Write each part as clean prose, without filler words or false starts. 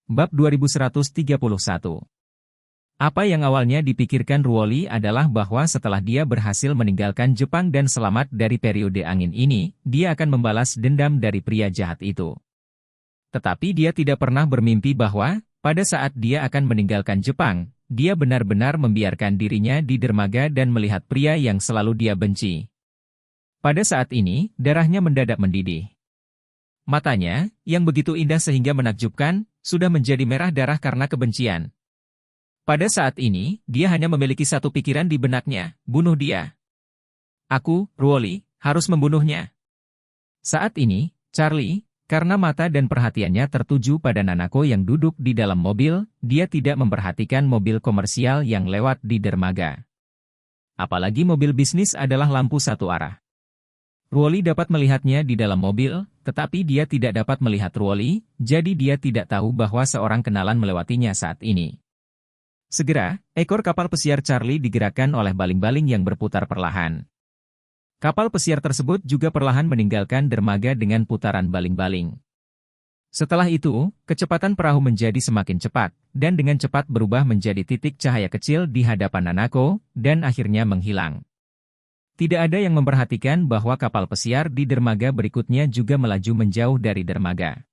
Bab 2131. Apa yang awalnya dipikirkan Ruoli adalah bahwa setelah dia berhasil meninggalkan Jepang dan selamat dari periode angin ini, dia akan membalas dendam dari pria jahat itu. Tetapi dia tidak pernah bermimpi bahwa, pada saat dia akan meninggalkan Jepang, dia benar-benar membiarkan dirinya di dermaga dan melihat pria yang selalu dia benci. Pada saat ini, darahnya mendadak mendidih. Matanya, yang begitu indah sehingga menakjubkan, sudah menjadi merah darah karena kebencian. Pada saat ini, dia hanya memiliki satu pikiran di benaknya, bunuh dia. Aku, Ruoli, harus membunuhnya. Saat ini, Charlie, karena mata dan perhatiannya tertuju pada Nanako yang duduk di dalam mobil, dia tidak memperhatikan mobil komersial yang lewat di dermaga. Apalagi mobil bisnis adalah lampu satu arah. Ruoli dapat melihatnya di dalam mobil, tetapi dia tidak dapat melihat Ruoli, jadi dia tidak tahu bahwa seorang kenalan melewatinya saat ini. Segera, ekor kapal pesiar Charlie digerakkan oleh baling-baling yang berputar perlahan. Kapal pesiar tersebut juga perlahan meninggalkan dermaga dengan putaran baling-baling. Setelah itu, kecepatan perahu menjadi semakin cepat, dan dengan cepat berubah menjadi titik cahaya kecil di hadapan Nanako, dan akhirnya menghilang. Tidak ada yang memperhatikan bahwa kapal pesiar di dermaga berikutnya juga melaju menjauh dari dermaga.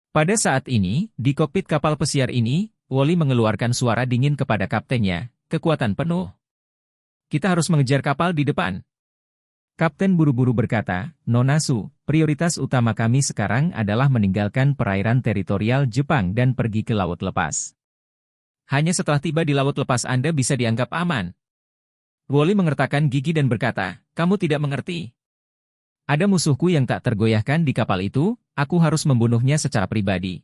Pada saat ini, di kokpit kapal pesiar ini, Woli mengeluarkan suara dingin kepada kaptennya, kekuatan penuh. Kita harus mengejar kapal di depan. Kapten buru-buru berkata, Nona Su, prioritas utama kami sekarang adalah meninggalkan perairan teritorial Jepang dan pergi ke laut lepas. Hanya setelah tiba di laut lepas Anda bisa dianggap aman. Woli mengertakkan gigi dan berkata, kamu tidak mengerti. Ada musuhku yang tak tergoyahkan di kapal itu, aku harus membunuhnya secara pribadi.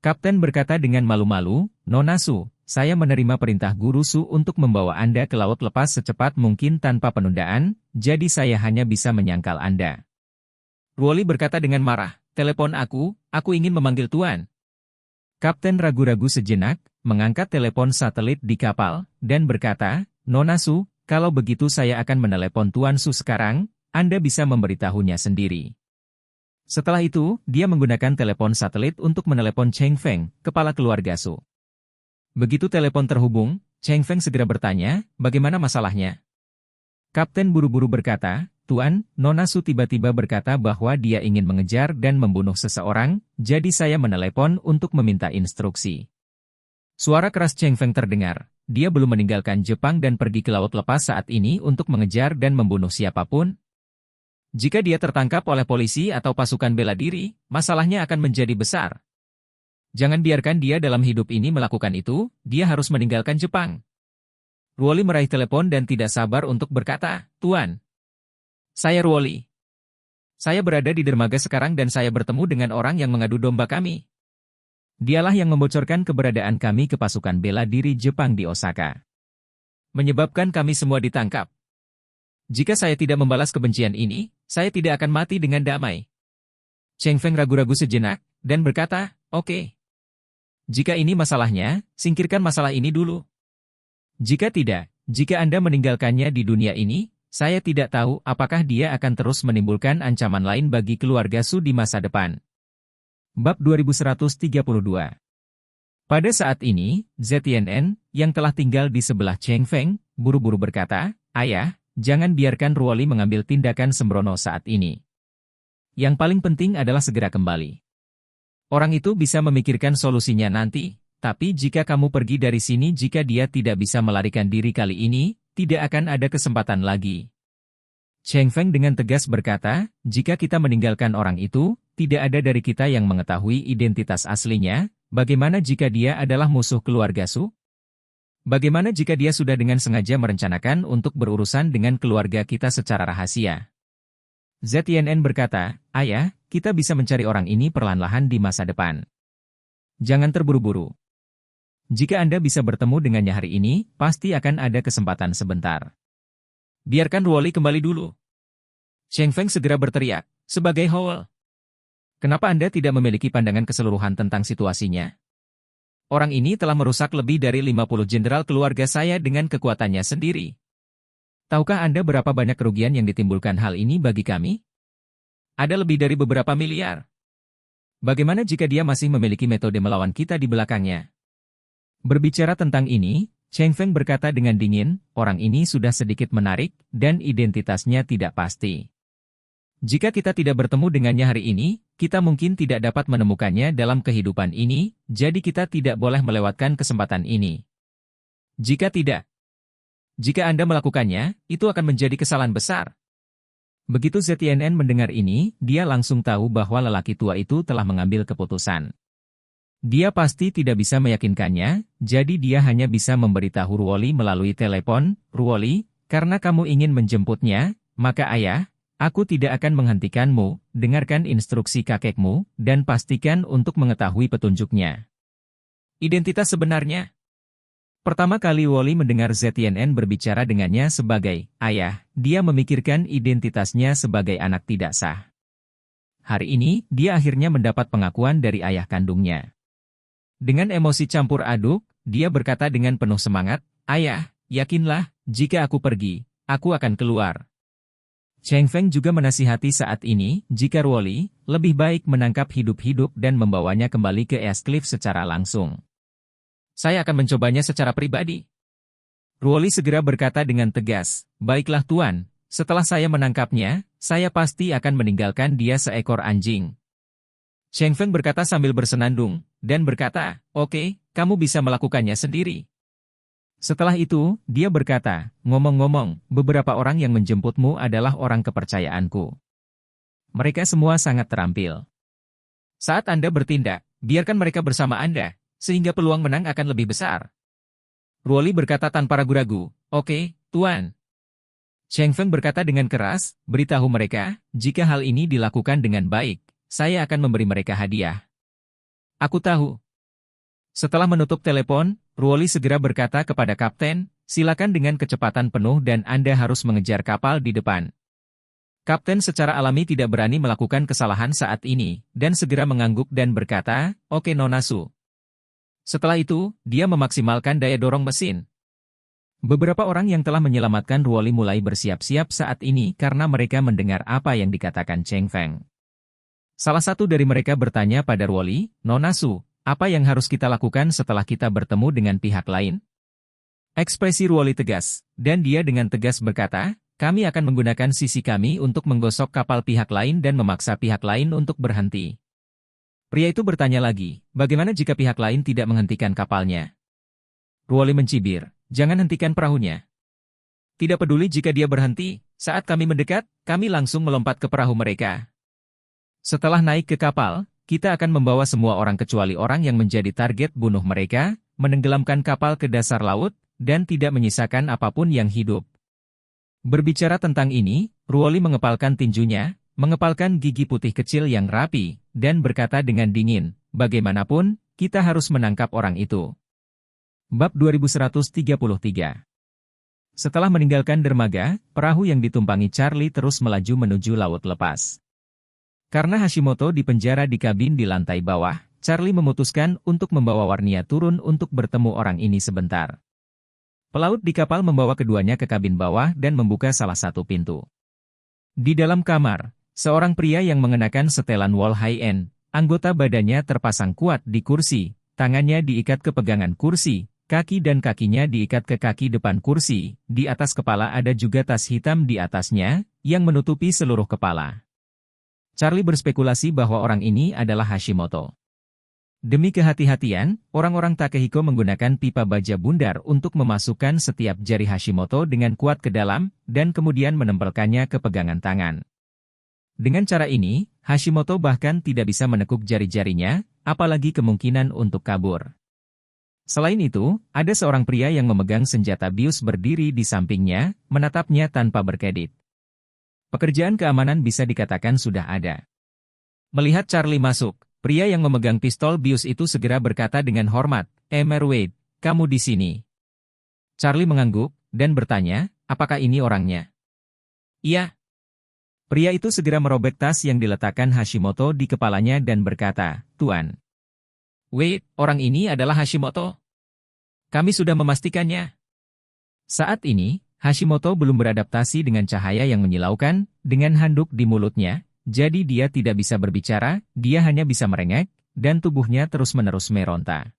Kapten berkata dengan malu-malu, Nona Su, saya menerima perintah Guru Su untuk membawa Anda ke laut lepas secepat mungkin tanpa penundaan, jadi saya hanya bisa menyangkal Anda. Ruoli berkata dengan marah, telepon aku ingin memanggil Tuan. Kapten ragu-ragu sejenak, mengangkat telepon satelit di kapal, dan berkata, Nona Su, kalau begitu saya akan menelepon Tuan Su sekarang, Anda bisa memberitahunya sendiri. Setelah itu, dia menggunakan telepon satelit untuk menelepon Cheng Feng, kepala keluarga Su. Begitu telepon terhubung, Cheng Feng segera bertanya, bagaimana masalahnya? Kapten buru-buru berkata, Tuan, Nona Su tiba-tiba berkata bahwa dia ingin mengejar dan membunuh seseorang, jadi saya menelepon untuk meminta instruksi. Suara keras Cheng Feng terdengar, dia belum meninggalkan Jepang dan pergi ke laut lepas saat ini untuk mengejar dan membunuh siapapun. Jika dia tertangkap oleh polisi atau pasukan bela diri, masalahnya akan menjadi besar. Jangan biarkan dia dalam hidup ini melakukan itu, dia harus meninggalkan Jepang. Ruoli meraih telepon dan tidak sabar untuk berkata, Tuan. Saya Ruoli. Saya berada di dermaga sekarang dan saya bertemu dengan orang yang mengadu domba kami. Dialah yang membocorkan keberadaan kami ke pasukan bela diri Jepang di Osaka. Menyebabkan kami semua ditangkap. Jika saya tidak membalas kebencian ini, saya tidak akan mati dengan damai. Cheng Feng ragu-ragu sejenak, dan berkata, oke. Jika ini masalahnya, singkirkan masalah ini dulu. Jika tidak, jika Anda meninggalkannya di dunia ini, saya tidak tahu apakah dia akan terus menimbulkan ancaman lain bagi keluarga Su di masa depan. Bab 2132. Pada saat ini, ZNN, yang telah tinggal di sebelah Cheng Feng, buru-buru berkata, Ayah, jangan biarkan Ruoli mengambil tindakan sembrono saat ini. Yang paling penting adalah segera kembali. Orang itu bisa memikirkan solusinya nanti, tapi jika kamu pergi dari sini jika dia tidak bisa melarikan diri kali ini, tidak akan ada kesempatan lagi. Cheng Feng dengan tegas berkata, jika kita meninggalkan orang itu, tidak ada dari kita yang mengetahui identitas aslinya, bagaimana jika dia adalah musuh keluarga Su? Bagaimana jika dia sudah dengan sengaja merencanakan untuk berurusan dengan keluarga kita secara rahasia? ZNN berkata, Ayah, kita bisa mencari orang ini perlahan-lahan di masa depan. Jangan terburu-buru. Jika Anda bisa bertemu dengannya hari ini, pasti akan ada kesempatan sebentar. Biarkan Ruoli kembali dulu. Cheng Feng segera berteriak, sebagai Howell. Kenapa Anda tidak memiliki pandangan keseluruhan tentang situasinya? Orang ini telah merusak lebih dari 50 jenderal keluarga saya dengan kekuatannya sendiri. Tahukah Anda berapa banyak kerugian yang ditimbulkan hal ini bagi kami? Ada lebih dari beberapa miliar. Bagaimana jika dia masih memiliki metode melawan kita di belakangnya? Berbicara tentang ini, Cheng Feng berkata dengan dingin, orang ini sudah sedikit menarik, dan identitasnya tidak pasti. Jika kita tidak bertemu dengannya hari ini, kita mungkin tidak dapat menemukannya dalam kehidupan ini, jadi kita tidak boleh melewatkan kesempatan ini. Jika Anda melakukannya, itu akan menjadi kesalahan besar. Begitu ZNN mendengar ini, dia langsung tahu bahwa lelaki tua itu telah mengambil keputusan. Dia pasti tidak bisa meyakinkannya, jadi dia hanya bisa memberitahu Ruoli melalui telepon, Ruoli, karena kamu ingin menjemputnya, maka ayah, aku tidak akan menghentikanmu, dengarkan instruksi kakekmu, dan pastikan untuk mengetahui petunjuknya. Identitas sebenarnya. Pertama kali Woli mendengar ZNN berbicara dengannya sebagai ayah, dia memikirkan identitasnya sebagai anak tidak sah. Hari ini, dia akhirnya mendapat pengakuan dari ayah kandungnya. Dengan emosi campur aduk, dia berkata dengan penuh semangat, ayah, yakinlah, jika aku pergi, aku akan keluar. Cheng Feng juga menasihati saat ini, jika Woli, lebih baik menangkap hidup-hidup dan membawanya kembali ke East Cliff secara langsung. Saya akan mencobanya secara pribadi. Ruoli segera berkata dengan tegas, baiklah Tuan, setelah saya menangkapnya, saya pasti akan meninggalkan dia seekor anjing. Cheng Feng berkata sambil bersenandung, dan berkata, oke, kamu bisa melakukannya sendiri. Setelah itu, dia berkata, ngomong-ngomong, beberapa orang yang menjemputmu adalah orang kepercayaanku. Mereka semua sangat terampil. Saat Anda bertindak, biarkan mereka bersama Anda, sehingga peluang menang akan lebih besar. Ruoli berkata tanpa ragu-ragu, oke, Tuan. Cheng Feng berkata dengan keras, beritahu mereka, jika hal ini dilakukan dengan baik, saya akan memberi mereka hadiah. Aku tahu. Setelah menutup telepon, Ruoli segera berkata kepada kapten, silakan dengan kecepatan penuh dan Anda harus mengejar kapal di depan. Kapten secara alami tidak berani melakukan kesalahan saat ini, dan segera mengangguk dan berkata, oke Nona Su. Setelah itu, dia memaksimalkan daya dorong mesin. Beberapa orang yang telah menyelamatkan Ruoli mulai bersiap-siap saat ini karena mereka mendengar apa yang dikatakan Cheng Feng. Salah satu dari mereka bertanya pada Ruoli, Nona Su, apa yang harus kita lakukan setelah kita bertemu dengan pihak lain? Ekspresi Ruoli tegas, dan dia dengan tegas berkata, kami akan menggunakan sisi kami untuk menggosok kapal pihak lain dan memaksa pihak lain untuk berhenti. Pria itu bertanya lagi, bagaimana jika pihak lain tidak menghentikan kapalnya? Ruoli mencibir, jangan hentikan perahunya. Tidak peduli jika dia berhenti, saat kami mendekat, kami langsung melompat ke perahu mereka. Setelah naik ke kapal, kita akan membawa semua orang kecuali orang yang menjadi target bunuh mereka, menenggelamkan kapal ke dasar laut, dan tidak menyisakan apapun yang hidup. Berbicara tentang ini, Ruoli mengepalkan tinjunya, mengepalkan gigi putih kecil yang rapi, dan berkata dengan dingin, bagaimanapun, kita harus menangkap orang itu. Bab 2133. Setelah meninggalkan dermaga, perahu yang ditumpangi Charlie terus melaju menuju laut lepas. Karena Hashimoto dipenjara di kabin di lantai bawah, Charlie memutuskan untuk membawa Warnia turun untuk bertemu orang ini sebentar. Pelaut di kapal membawa keduanya ke kabin bawah dan membuka salah satu pintu. Di dalam kamar, seorang pria yang mengenakan setelan wall high-end, anggota badannya terpasang kuat di kursi, tangannya diikat ke pegangan kursi, kaki dan kakinya diikat ke kaki depan kursi, di atas kepala ada juga tas hitam di atasnya, yang menutupi seluruh kepala. Charlie berspekulasi bahwa orang ini adalah Hashimoto. Demi kehati-hatian, orang-orang Takehiko menggunakan pipa baja bundar untuk memasukkan setiap jari Hashimoto dengan kuat ke dalam, dan kemudian menempelkannya ke pegangan tangan. Dengan cara ini, Hashimoto bahkan tidak bisa menekuk jari-jarinya, apalagi kemungkinan untuk kabur. Selain itu, ada seorang pria yang memegang senjata bius berdiri di sampingnya, menatapnya tanpa berkedip. Pekerjaan keamanan bisa dikatakan sudah ada. Melihat Charlie masuk, pria yang memegang pistol bius itu segera berkata dengan hormat, Wade, kamu di sini. Charlie mengangguk, dan bertanya, apakah ini orangnya? Iya. Pria itu segera merobek tas yang diletakkan Hashimoto di kepalanya dan berkata, Tuan. Wade, orang ini adalah Hashimoto. Kami sudah memastikannya. Saat ini, Hashimoto belum beradaptasi dengan cahaya yang menyilaukan, dengan handuk di mulutnya, jadi dia tidak bisa berbicara, dia hanya bisa merengek, dan tubuhnya terus-menerus meronta.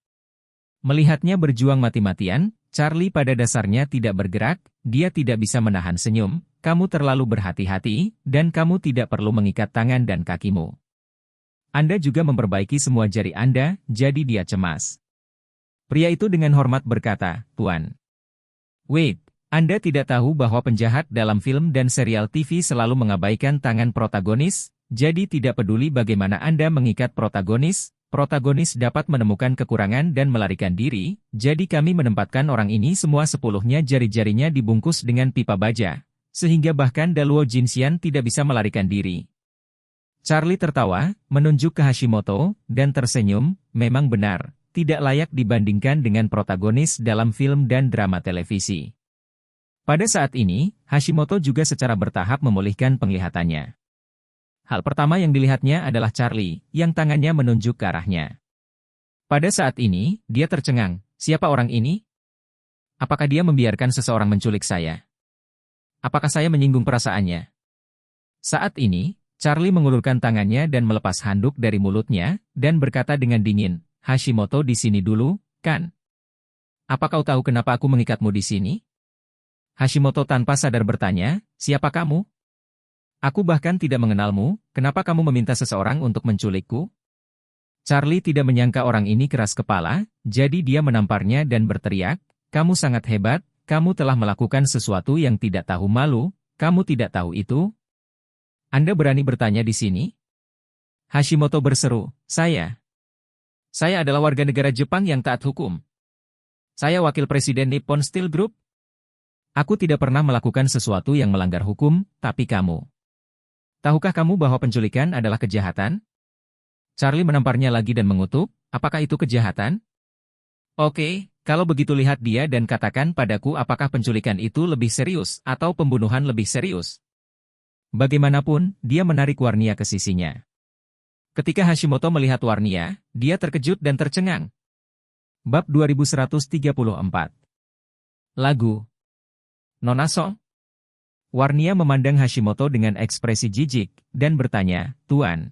Melihatnya berjuang mati-matian, Charlie pada dasarnya tidak bergerak, dia tidak bisa menahan senyum, kamu terlalu berhati-hati, dan kamu tidak perlu mengikat tangan dan kakimu. Anda juga memperbaiki semua jari Anda, jadi dia cemas. Pria itu dengan hormat berkata, Tuan. Wait, Anda tidak tahu bahwa penjahat dalam film dan serial TV selalu mengabaikan tangan protagonis, jadi tidak peduli bagaimana Anda mengikat protagonis dapat menemukan kekurangan dan melarikan diri, jadi kami menempatkan orang ini semua sepuluhnya jari-jarinya dibungkus dengan pipa baja, sehingga bahkan Daluo Jinxian tidak bisa melarikan diri. Charlie tertawa, menunjuk ke Hashimoto, dan tersenyum, memang benar, tidak layak dibandingkan dengan protagonis dalam film dan drama televisi. Pada saat ini, Hashimoto juga secara bertahap memulihkan penglihatannya. Hal pertama yang dilihatnya adalah Charlie, yang tangannya menunjuk ke arahnya. Pada saat ini, dia tercengang, siapa orang ini? Apakah dia membiarkan seseorang menculik saya? Apakah saya menyinggung perasaannya? Saat ini, Charlie mengulurkan tangannya dan melepas handuk dari mulutnya, dan berkata dengan dingin, Hashimoto di sini dulu, kan? Apa kau tahu kenapa aku mengikatmu di sini? Hashimoto tanpa sadar bertanya, siapa kamu? Aku bahkan tidak mengenalmu, kenapa kamu meminta seseorang untuk menculikku? Charlie tidak menyangka orang ini keras kepala, jadi dia menamparnya dan berteriak, kamu sangat hebat, kamu telah melakukan sesuatu yang tidak tahu malu, kamu tidak tahu itu? Anda berani bertanya di sini? Hashimoto berseru, Saya adalah warga negara Jepang yang taat hukum. Saya wakil presiden Nippon Steel Group. Aku tidak pernah melakukan sesuatu yang melanggar hukum, tapi kamu. Tahukah kamu bahwa penculikan adalah kejahatan? Charlie menamparnya lagi dan mengutuk, apakah itu kejahatan? Oke, kalau begitu lihat dia dan katakan padaku apakah penculikan itu lebih serius atau pembunuhan lebih serius. Bagaimanapun, dia menarik Warnia ke sisinya. Ketika Hashimoto melihat Warnia, dia terkejut dan tercengang. Bab 2134 Lagu Nona Song. Warnia memandang Hashimoto dengan ekspresi jijik, dan bertanya, Tuan.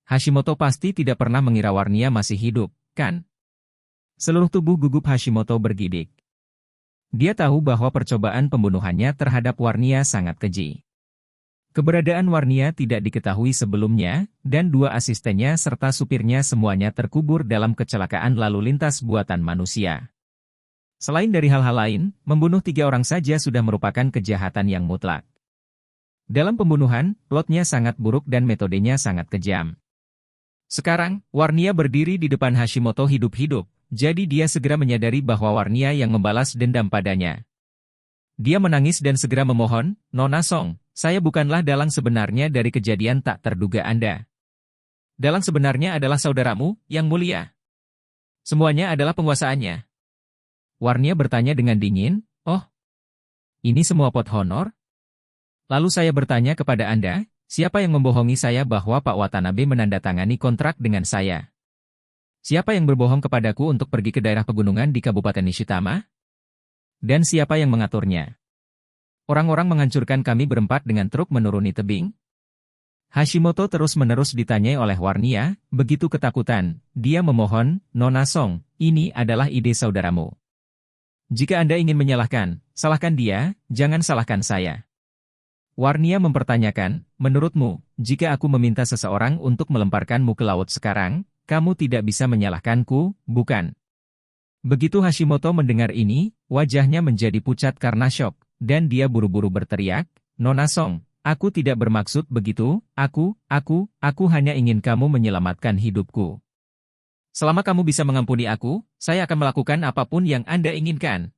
Hashimoto pasti tidak pernah mengira Warnia masih hidup, kan? Seluruh tubuh gugup Hashimoto bergidik. Dia tahu bahwa percobaan pembunuhannya terhadap Warnia sangat keji. Keberadaan Warnia tidak diketahui sebelumnya, dan dua asistennya serta supirnya semuanya terkubur dalam kecelakaan lalu lintas buatan manusia. Selain dari hal-hal lain, membunuh 3 orang saja sudah merupakan kejahatan yang mutlak. Dalam pembunuhan, plotnya sangat buruk dan metodenya sangat kejam. Sekarang, Warnia berdiri di depan Hashimoto hidup-hidup, jadi dia segera menyadari bahwa Warnia yang membalas dendam padanya. Dia menangis dan segera memohon, Nona Song, saya bukanlah dalang sebenarnya dari kejadian tak terduga Anda. Dalang sebenarnya adalah saudaramu, yang mulia. Semuanya adalah penguasaannya. Warnia bertanya dengan dingin, oh, ini semua pot honor? Lalu saya bertanya kepada Anda, siapa yang membohongi saya bahwa Pak Watanabe menandatangani kontrak dengan saya? Siapa yang berbohong kepadaku untuk pergi ke daerah pegunungan di Kabupaten Nishitama? Dan siapa yang mengaturnya? Orang-orang menghancurkan kami berempat dengan truk menuruni tebing? Hashimoto terus-menerus ditanyai oleh Warnia, begitu ketakutan, dia memohon, Nona Song, ini adalah ide saudaramu. Jika Anda ingin menyalahkan, salahkan dia, jangan salahkan saya. Warnia mempertanyakan, menurutmu, jika aku meminta seseorang untuk melemparkanmu ke laut sekarang, kamu tidak bisa menyalahkanku, bukan? Begitu Hashimoto mendengar ini, wajahnya menjadi pucat karena syok, dan dia buru-buru berteriak, Nona Song, aku tidak bermaksud begitu, aku hanya ingin kamu menyelamatkan hidupku. Selama kamu bisa mengampuni aku, saya akan melakukan apapun yang Anda inginkan.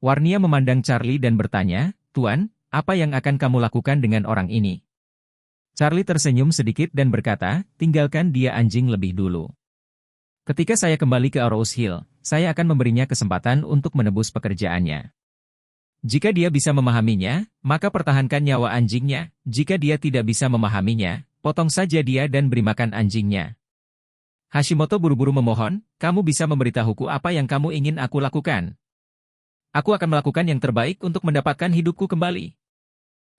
Warnia memandang Charlie dan bertanya, Tuan, apa yang akan kamu lakukan dengan orang ini? Charlie tersenyum sedikit dan berkata, tinggalkan dia anjing lebih dulu. Ketika saya kembali ke Arrows Hill, saya akan memberinya kesempatan untuk menebus pekerjaannya. Jika dia bisa memahaminya, maka pertahankan nyawa anjingnya. Jika dia tidak bisa memahaminya, potong saja dia dan beri makan anjingnya. Hashimoto buru-buru memohon, kamu bisa memberitahuku apa yang kamu ingin aku lakukan. Aku akan melakukan yang terbaik untuk mendapatkan hidupku kembali.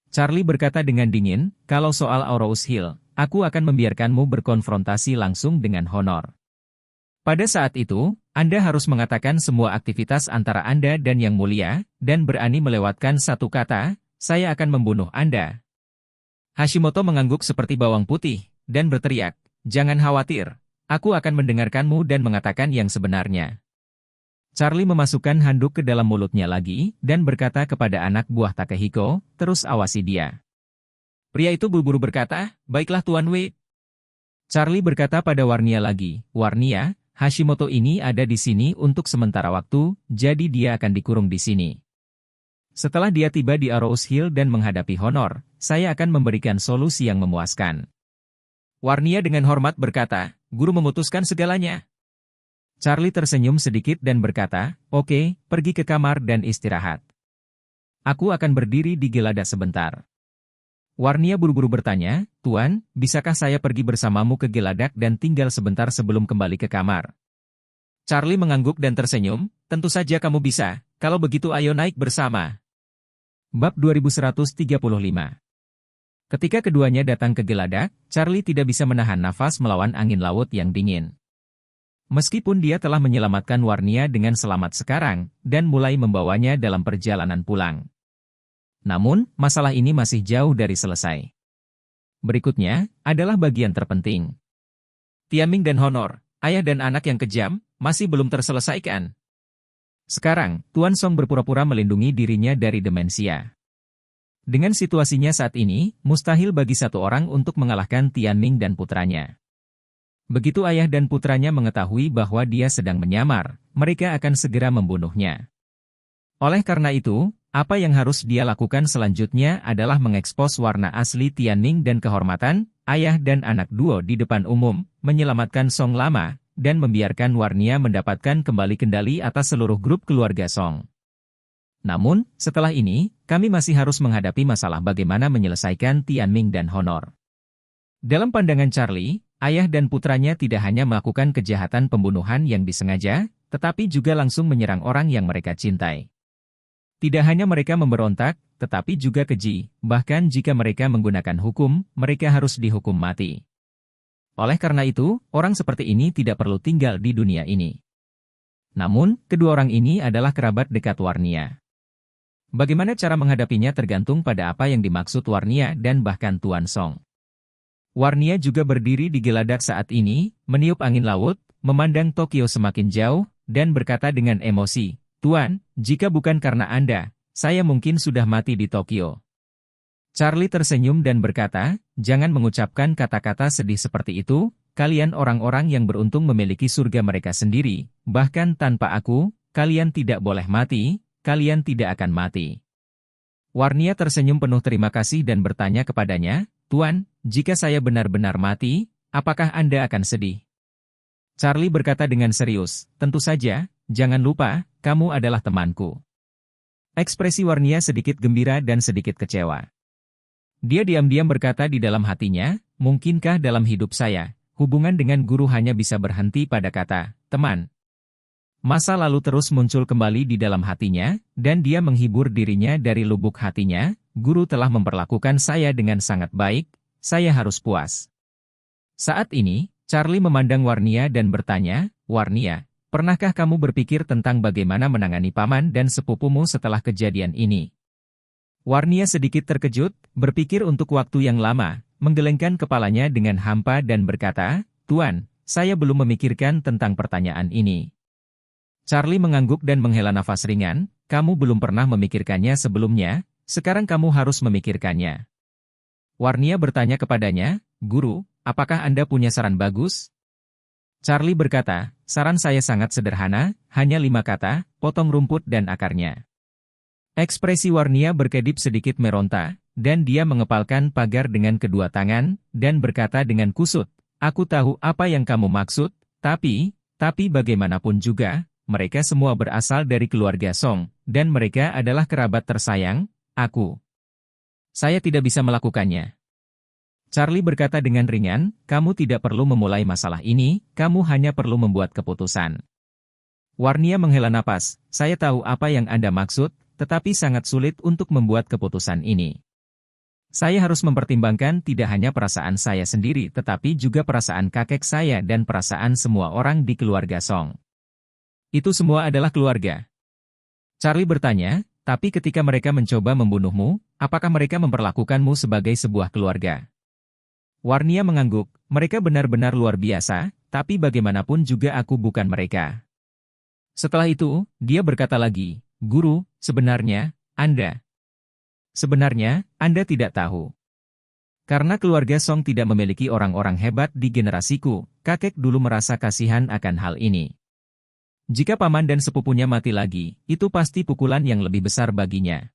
Charlie berkata dengan dingin, kalau soal Aurous Hill, aku akan membiarkanmu berkonfrontasi langsung dengan Honor. Pada saat itu, Anda harus mengatakan semua aktivitas antara Anda dan Yang Mulia, dan berani melewatkan satu kata, saya akan membunuh Anda. Hashimoto mengangguk seperti bawang putih, dan berteriak, jangan khawatir, aku akan mendengarkanmu dan mengatakan yang sebenarnya. Charlie memasukkan handuk ke dalam mulutnya lagi, dan berkata kepada anak buah Takehiko, terus awasi dia. Pria itu buru-buru berkata, baiklah Tuan Wei. Charlie berkata pada Warnia lagi, Warnia, Hashimoto ini ada di sini untuk sementara waktu, jadi dia akan dikurung di sini. Setelah dia tiba di Aurous Hill dan menghadapi Honor, saya akan memberikan solusi yang memuaskan. Warnia dengan hormat berkata, guru memutuskan segalanya. Charlie tersenyum sedikit dan berkata, oke, pergi ke kamar dan istirahat. Aku akan berdiri di Gelada sebentar. Warnia buru-buru bertanya, Tuan, bisakah saya pergi bersamamu ke Geladak dan tinggal sebentar sebelum kembali ke kamar? Charlie mengangguk dan tersenyum, tentu saja kamu bisa, kalau begitu ayo naik bersama. Bab 2135. Ketika keduanya datang ke Geladak, Charlie tidak bisa menahan nafas melawan angin laut yang dingin. Meskipun dia telah menyelamatkan Warnia dengan selamat sekarang, dan mulai membawanya dalam perjalanan pulang. Namun, masalah ini masih jauh dari selesai. Berikutnya, adalah bagian terpenting. Tianming dan Honor, ayah dan anak yang kejam, masih belum terselesaikan. Sekarang, Tuan Song berpura-pura melindungi dirinya dari demensia. Dengan situasinya saat ini, mustahil bagi satu orang untuk mengalahkan Tianming dan putranya. Begitu ayah dan putranya mengetahui bahwa dia sedang menyamar, mereka akan segera membunuhnya. Oleh karena itu, apa yang harus dia lakukan selanjutnya adalah mengekspos warna asli Tianming dan kehormatan, ayah dan anak duo di depan umum, menyelamatkan Song lama, dan membiarkan Warnia mendapatkan kembali kendali atas seluruh grup keluarga Song. Namun, setelah ini, kami masih harus menghadapi masalah bagaimana menyelesaikan Tianming dan Honor. Dalam pandangan Charlie, ayah dan putranya tidak hanya melakukan kejahatan pembunuhan yang disengaja, tetapi juga langsung menyerang orang yang mereka cintai. Tidak hanya mereka memberontak, tetapi juga keji, bahkan jika mereka menggunakan hukum, mereka harus dihukum mati. Oleh karena itu, orang seperti ini tidak perlu tinggal di dunia ini. Namun, kedua orang ini adalah kerabat dekat Warnia. Bagaimana cara menghadapinya tergantung pada apa yang dimaksud Warnia dan bahkan Tuan Song. Warnia juga berdiri di Geladak saat ini, meniup angin laut, memandang Tokyo semakin jauh, dan berkata dengan emosi, Tuan, jika bukan karena Anda, saya mungkin sudah mati di Tokyo. Charlie tersenyum dan berkata, jangan mengucapkan kata-kata sedih seperti itu, kalian orang-orang yang beruntung memiliki surga mereka sendiri, bahkan tanpa aku, kalian tidak boleh mati, kalian tidak akan mati. Warnia tersenyum penuh terima kasih dan bertanya kepadanya, Tuan, jika saya benar-benar mati, apakah Anda akan sedih? Charlie berkata dengan serius, tentu saja, jangan lupa, kamu adalah temanku. Ekspresi Warnia sedikit gembira dan sedikit kecewa. Dia diam-diam berkata di dalam hatinya, mungkinkah dalam hidup saya, hubungan dengan guru hanya bisa berhenti pada kata, teman. Masa lalu terus muncul kembali di dalam hatinya, dan dia menghibur dirinya dari lubuk hatinya, guru telah memperlakukan saya dengan sangat baik, saya harus puas. Saat ini, Charlie memandang Warnia dan bertanya, Warnia, pernahkah kamu berpikir tentang bagaimana menangani paman dan sepupumu setelah kejadian ini? Warnia sedikit terkejut, berpikir untuk waktu yang lama, menggelengkan kepalanya dengan hampa dan berkata, Tuan, saya belum memikirkan tentang pertanyaan ini. Charlie mengangguk dan menghela nafas ringan, kamu belum pernah memikirkannya sebelumnya, sekarang kamu harus memikirkannya. Warnia bertanya kepadanya, Guru, apakah Anda punya saran bagus? Charlie berkata, saran saya sangat sederhana, hanya 5 kata, potong rumput dan akarnya. Ekspresi Warnia berkedip sedikit meronta, dan dia mengepalkan pagar dengan kedua tangan, dan berkata dengan kusut, aku tahu apa yang kamu maksud, tapi bagaimanapun juga, mereka semua berasal dari keluarga Song, dan mereka adalah kerabat tersayang, aku. Saya tidak bisa melakukannya. Charlie berkata dengan ringan, kamu tidak perlu memulai masalah ini, kamu hanya perlu membuat keputusan. Warnia menghela napas, saya tahu apa yang Anda maksud, tetapi sangat sulit untuk membuat keputusan ini. Saya harus mempertimbangkan tidak hanya perasaan saya sendiri tetapi juga perasaan kakek saya dan perasaan semua orang di keluarga Song. Itu semua adalah keluarga. Charlie bertanya, tapi ketika mereka mencoba membunuhmu, apakah mereka memperlakukanmu sebagai sebuah keluarga? Warnia mengangguk, mereka benar-benar luar biasa, tapi bagaimanapun juga aku bukan mereka. Setelah itu, dia berkata lagi, Guru, sebenarnya Anda tidak tahu. Karena keluarga Song tidak memiliki orang-orang hebat di generasiku, kakek dulu merasa kasihan akan hal ini. Jika paman dan sepupunya mati lagi, itu pasti pukulan yang lebih besar baginya.